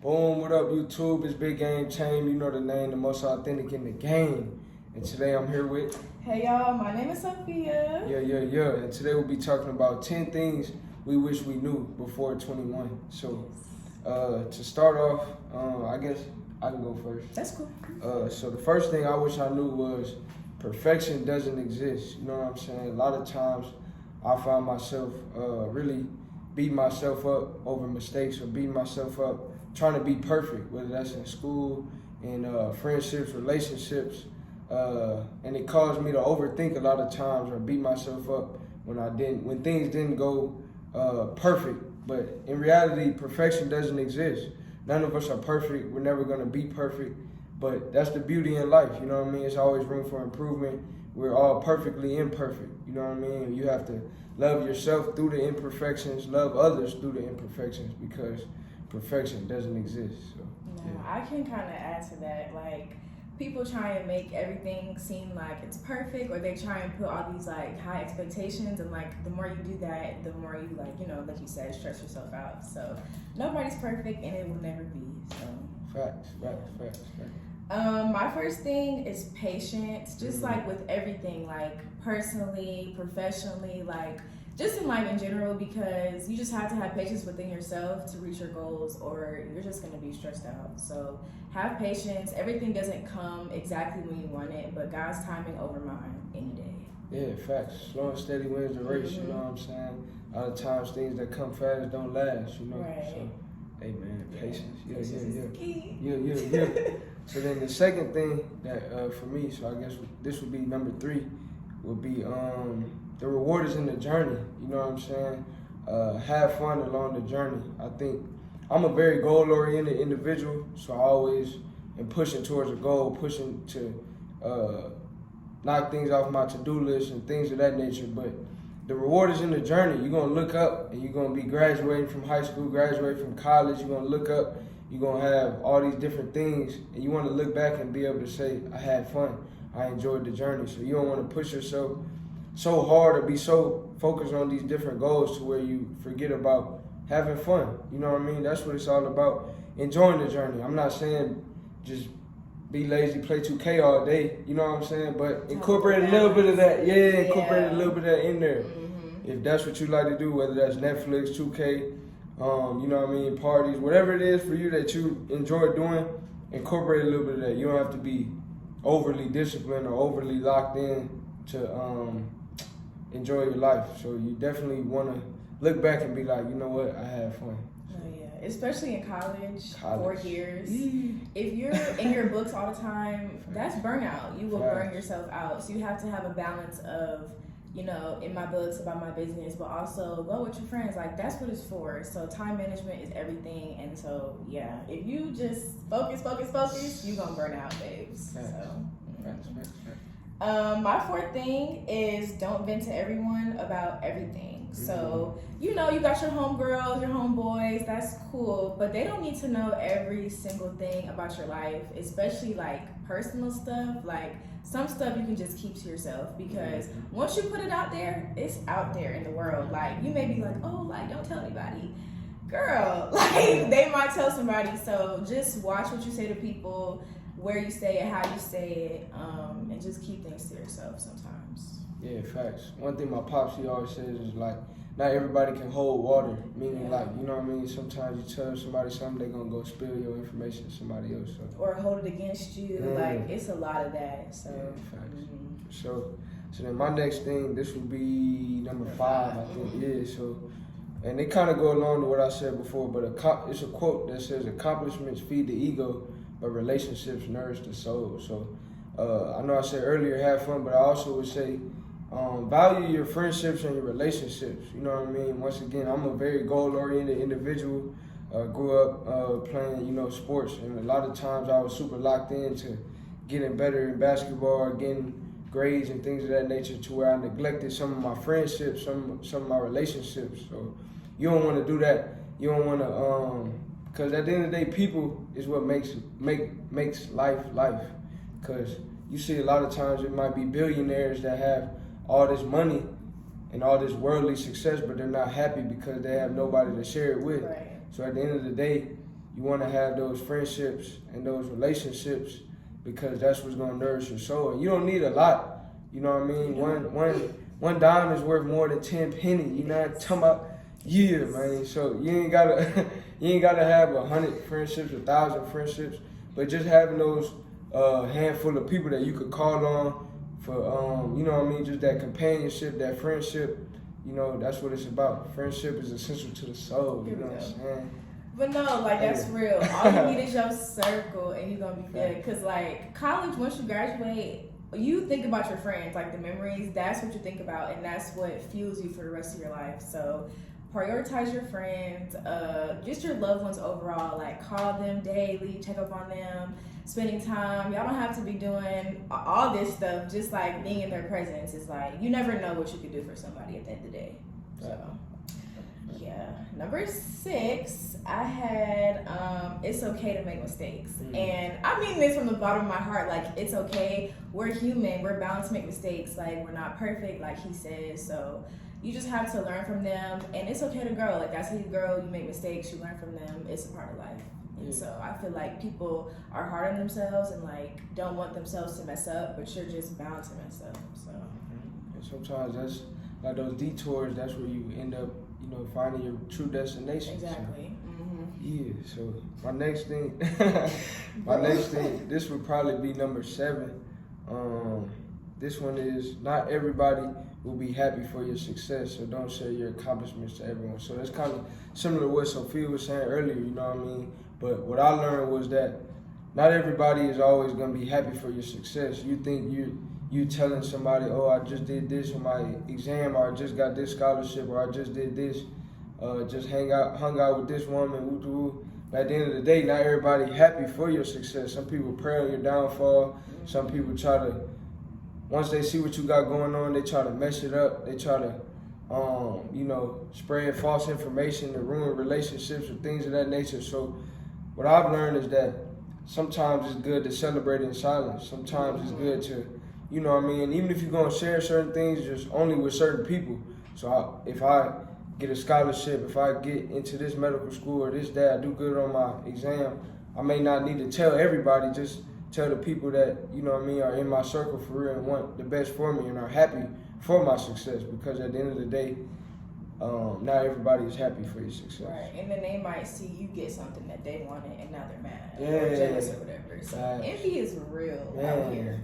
Boom, what up, YouTube? It's BigGameCham. You know the name, the most authentic in the game. And today I'm here with... Hey, y'all. My name is Sophia. Yeah. And today we'll be talking about 10 things we wish we knew before 21. So, to start off, I guess I can go first. That's cool. So the first thing I wish I knew was perfection doesn't exist. You know what I'm saying? A lot of times I find myself really beating myself up over mistakes or beating myself up trying to be perfect, whether that's in school, in friendships, relationships, and it caused me to overthink a lot of times or beat myself up when things didn't go perfect. But in reality, perfection doesn't exist. None of us are perfect. We're never gonna be perfect, but that's the beauty in life. You know what I mean? It's always room for improvement. We're all perfectly imperfect. You know what I mean? You have to love yourself through the imperfections, love others through the imperfections, because perfection doesn't exist. So, no, I can kind of add to that. Like, people try and make everything seem like it's perfect, or they try and put all these like high expectations, and like the more you do that, the more you like you said, stress yourself out. So nobody's perfect, and it will never be. So facts. My first thing is patience, just like with everything, like personally, professionally, like just in life in general, because you just have to have patience within yourself to reach your goals, or you're just going to be stressed out. So have patience. Everything doesn't come exactly when you want it, but God's timing over mine any day. Yeah, facts. Slow and steady wins the race, you know what I'm saying? A lot of times things that come fast don't last, you know? Right. So, hey man, patience. Patience is key. Yeah. So then the second thing that for me, so I guess this would be number 3, would be the reward is in the journey. You know what I'm saying? Have fun along the journey. I think I'm a very goal-oriented individual, so I always am pushing towards a goal, pushing to knock things off my to-do list and things of that nature. But the reward is in the journey. You're gonna look up and you're gonna be graduating from high school, graduating from college. You're gonna look up, you're gonna have all these different things, and you wanna look back and be able to say, I had fun, I enjoyed the journey. So you don't wanna push yourself so hard or be so focused on these different goals to where you forget about having fun. You know what I mean? That's what it's all about, enjoying the journey. I'm not saying just be lazy, play 2K all day, you know what I'm saying? But incorporate a little bit of that, incorporate a little bit of that in there. Mm-hmm. If that's what you like to do, whether that's Netflix, 2K, you know what I mean, parties, whatever it is for you that you enjoy doing, incorporate a little bit of that. You don't have to be overly disciplined or overly locked in to enjoy your life. So you definitely want to look back and be like, you know what, I had fun. Oh yeah, especially in college. 4 years. If you're in your books all the time, that's burnout. You will burn yourself out. So you have to have a balance of, in my books about my business, but also go with your friends. Like, that's what it's for. So time management is everything. And so, yeah, if you just focus, you're going to burn out, babes. Facts. My 4th thing is don't vent to everyone about everything. So, you got your homegirls, your homeboys, that's cool, but they don't need to know every single thing about your life, especially like personal stuff. Like, some stuff you can just keep to yourself, because once you put it out there, it's out there in the world. Like, you may be like, oh, like, don't tell anybody. Girl, like, they might tell somebody. So just watch what you say to people, where you say it, how you say it, and just keep things to yourself sometimes. Yeah, facts. One thing my pops, he always says is like, not everybody can hold water. Meaning like, you know what I mean? Sometimes you tell somebody something, they're going to go spill your information to somebody else. So. Or hold it against you. Like, it's a lot of that. So, yeah, facts. So then my next thing, this would be number 5, I think. Yeah, so, and they kind of go along to what I said before, but it's a quote that says, accomplishments feed the ego, but relationships nourish the soul. So I know I said earlier, have fun, but I also would say, value your friendships and your relationships. You know what I mean? Once again, I'm a very goal-oriented individual. Grew up playing, sports, and a lot of times I was super locked into getting better in basketball, getting grades and things of that nature, to where I neglected some of my friendships, some of my relationships. So you don't want to do that. You don't want to, because at the end of the day, people is what makes life. Because you see a lot of times it might be billionaires that have all this money and all this worldly success, but they're not happy because they have nobody to share it with. Right. So at the end of the day, you want to have those friendships and those relationships because that's what's gonna nourish your soul. And you don't need a lot. You know what I mean? One dime is worth more than 10 pennies. You know what I'm talking about? Yeah, man. So you ain't gotta have 100 friendships, 1,000 friendships, but just having those handful of people that you could call on for you know what I mean, just that companionship, that friendship. You know, that's what it's about. Friendship is essential to the soul. You know what I'm saying? But no, like, that's real. All you need is your circle, and you're gonna be good. Cause like college, once you graduate, you think about your friends, like the memories. That's what you think about, and that's what fuels you for the rest of your life. So prioritize your friends, just your loved ones overall. Like, call them daily, check up on them, spending time. Y'all don't have to be doing all this stuff. Just like being in their presence is like, you never know what you could do for somebody at the end of the day. So yeah. Number 6, I had it's okay to make mistakes. And I mean this from the bottom of my heart. Like, it's okay. We're human. We're bound to make mistakes. Like, we're not perfect, like he says. So you just have to learn from them, and it's okay to grow. Like, that's how you grow. You make mistakes, you learn from them. It's a part of life. And so I feel like people are hard on themselves and like don't want themselves to mess up, but you're just bound to mess up. So and sometimes that's like those detours. That's where you end up, you know, finding your true destination. Exactly. So, yeah. So my next thing, this would probably be number 7. This one is, not everybody will be happy for your success, so don't share your accomplishments to everyone. So that's kind of similar to what Sophia was saying earlier, you know what I mean? But what I learned was that not everybody is always going to be happy for your success. You think you telling somebody, oh, I just did this on my exam, or I just got this scholarship, or I just did this, just hung out with this woman, woo-doo. But at the end of the day, not everybody happy for your success. Some people pray on your downfall. Some people try to, once they see what you got going on, they try to mess it up. They try to, you know, spread false information to ruin relationships or things of that nature. So what I've learned is that sometimes it's good to celebrate in silence. Sometimes it's good to, you know what I mean? Even if you're going to share certain things, just only with certain people. So if I get a scholarship, if I get into this medical school or this, that, I do good on my exam, I may not need to tell everybody, just tell the people that, you know what I mean, are in my circle for real and want the best for me and are happy for my success, because at the end of the day, not everybody is happy for your success. Right, and then they might see you get something that they wanted and now they're mad or jealous or whatever. So envy is real out here.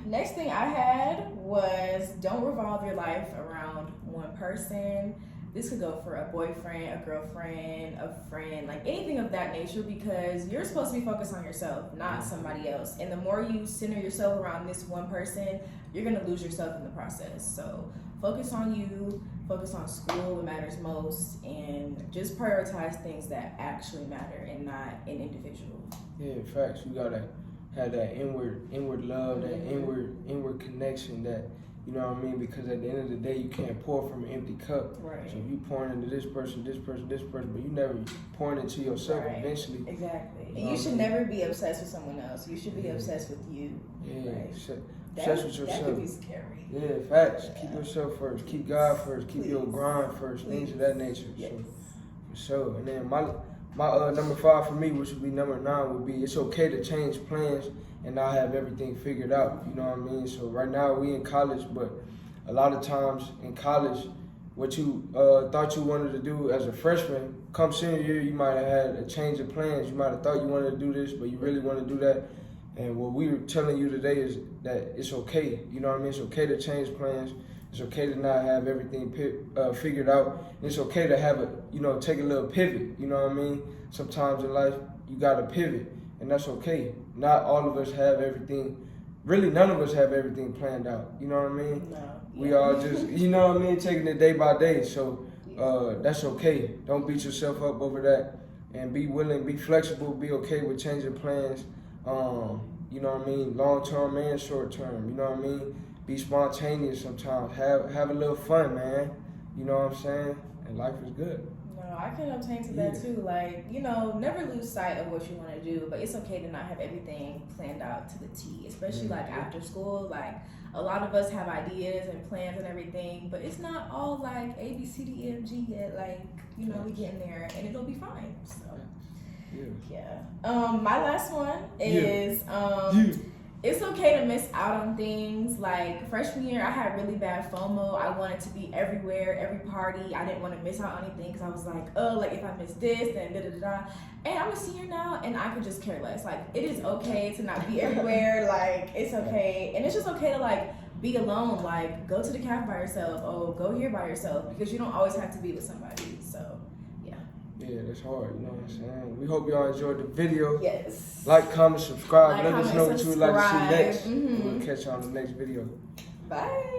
Next thing I had was, don't revolve your life around one person. This could go for a boyfriend, a girlfriend, a friend, like anything of that nature, because you're supposed to be focused on yourself, not somebody else. And the more you center yourself around this one person, you're going to lose yourself in the process. So focus on you, focus on school, what matters most, and just prioritize things that actually matter and not an individual. Yeah, facts. You got to have that inward love, that inward connection, that, you know what I mean? Because at the end of the day, you can't pour from an empty cup. Right. So if you pouring into this person, but you never pouring into yourself eventually. Exactly. And you should never be obsessed with someone else. You should be obsessed with you. Yeah. Right? Obsessed with yourself. That could be scary. Yeah, facts. Yeah. Keep yourself first. Keep God first. Keep your grind first. Things of that nature. Yes. So, for sure. And then my number 5 for me, which would be number 9, would be, it's okay to change plans and not have everything figured out. You know what I mean? So right now we in college, but a lot of times in college, what you thought you wanted to do as a freshman, come senior year, you might have had a change of plans. You might have thought you wanted to do this, but you really want to do that. And what we're telling you today is that it's okay. You know what I mean? It's okay to change plans. It's okay to not have everything figured out. And it's okay to have take a little pivot. You know what I mean? Sometimes in life, you got to pivot, and that's okay. Not all of us have everything. Really, none of us have everything planned out. You know what I mean? No. We all just, you know what I mean, taking it day by day. So that's okay. Don't beat yourself up over that, and be willing, be flexible, be okay with changing plans. You know what I mean? Long term and short term. You know what I mean? Be spontaneous sometimes. Have a little fun, man. You know what I'm saying? And life is good. No, I can obtain to that too. Like, you know, never lose sight of what you want to do, but it's okay to not have everything planned out to the T, especially like after school. Like, a lot of us have ideas and plans and everything, but it's not all like A, B, C, D, E, F, G yet. Like, you know, we getting there and it'll be fine. So, yeah. My last one is it's okay to miss out on things. Like freshman year, I had really bad FOMO. I wanted to be everywhere, every party. I didn't want to miss out on anything because I was like, oh, like if I miss this, then da da da da. And I'm a senior now, and I could just care less. Like it is okay to not be everywhere. Like it's okay, and it's just okay to like be alone. Like go to the cafe by yourself. Oh, go here by yourself because you don't always have to be with somebody. So. Yeah, that's hard, you know what I'm saying? We hope y'all enjoyed the video. Yes. Like, comment, subscribe. Like, Let us know what you would like to see next. Mm-hmm. We'll catch y'all on the next video. Bye.